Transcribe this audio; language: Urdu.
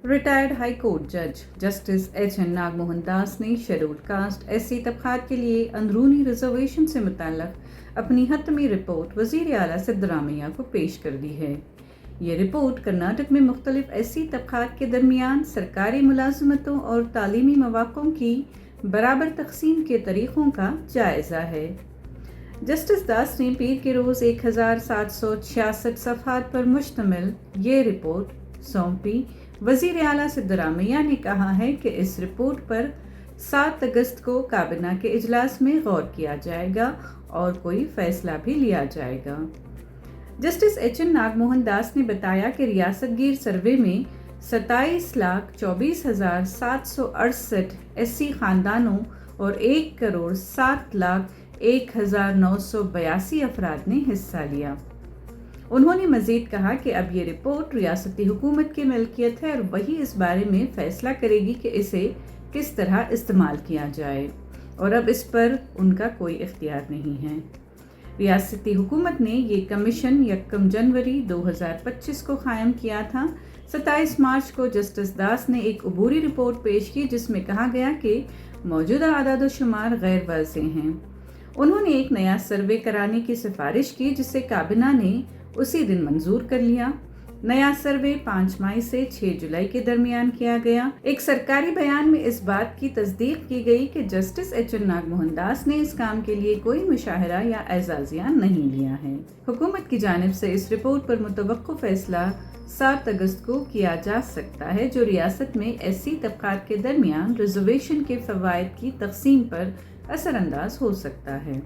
ریٹائرڈ ہائی کورٹ جج جسٹس ایچ این ناگموہن داس نے شیڈول کاسٹ SC طبقات کے لیے اندرونی ریزرویشن سے متعلق اپنی حتمی رپورٹ وزیر اعلیٰ سدرامیا کو پیش کر دی ہے۔ یہ رپورٹ کرناٹک میں مختلف SC طبقات کے درمیان سرکاری ملازمتوں اور تعلیمی مواقع کی برابر تقسیم کے طریقوں کا جائزہ ہے۔ جسٹس داس نے پیر کے روز 1766 صفحات پر مشتمل یہ رپورٹ سونپی۔ وزیر اعلیٰ سدرامیا نے کہا ہے کہ اس رپورٹ پر 7 اگست کو کابینہ کے اجلاس میں غور کیا جائے گا اور کوئی فیصلہ بھی لیا جائے گا۔ جسٹس ایچ این ناگموہن داس نے بتایا کہ ریاست گیر سروے میں 27,24,768 SC خاندانوں اور 1,07,01,982 افراد نے حصہ لیا۔ انہوں نے مزید کہا کہ اب یہ رپورٹ ریاستی حکومت کی ملکیت ہے اور وہی اس بارے میں فیصلہ کرے گی کہ اسے کس طرح استعمال کیا جائے، اور اب اس پر ان کا کوئی اختیار نہیں ہے۔ ریاستی حکومت نے یہ کمیشن 1 جنوری 2025 کو قائم کیا تھا۔ 27 مارچ کو جسٹس داس نے ایک عبوری رپورٹ پیش کی جس میں کہا گیا کہ موجودہ اعداد و شمار غیر واضح ہیں۔ انہوں نے ایک نیا سروے کرانے کی سفارش کی جسے کابینہ نے اسی دن منظور کر لیا۔ نیا سروے 5 مئی سے 6 جولائی کے درمیان کیا گیا۔ ایک سرکاری بیان میں اس بات کی تصدیق کی گئی کہ جسٹس ایچ این ناگموہن داس نے اس کام کے لیے کوئی مشاہرہ یا اعزازیہ نہیں لیا ہے۔ حکومت کی جانب سے اس رپورٹ پر متوقع فیصلہ 7 اگست کو کیا جا سکتا ہے، جو ریاست میں SC طبقات کے درمیان ریزرویشن کے فوائد کی تقسیم پر اثر انداز ہو سکتا ہے۔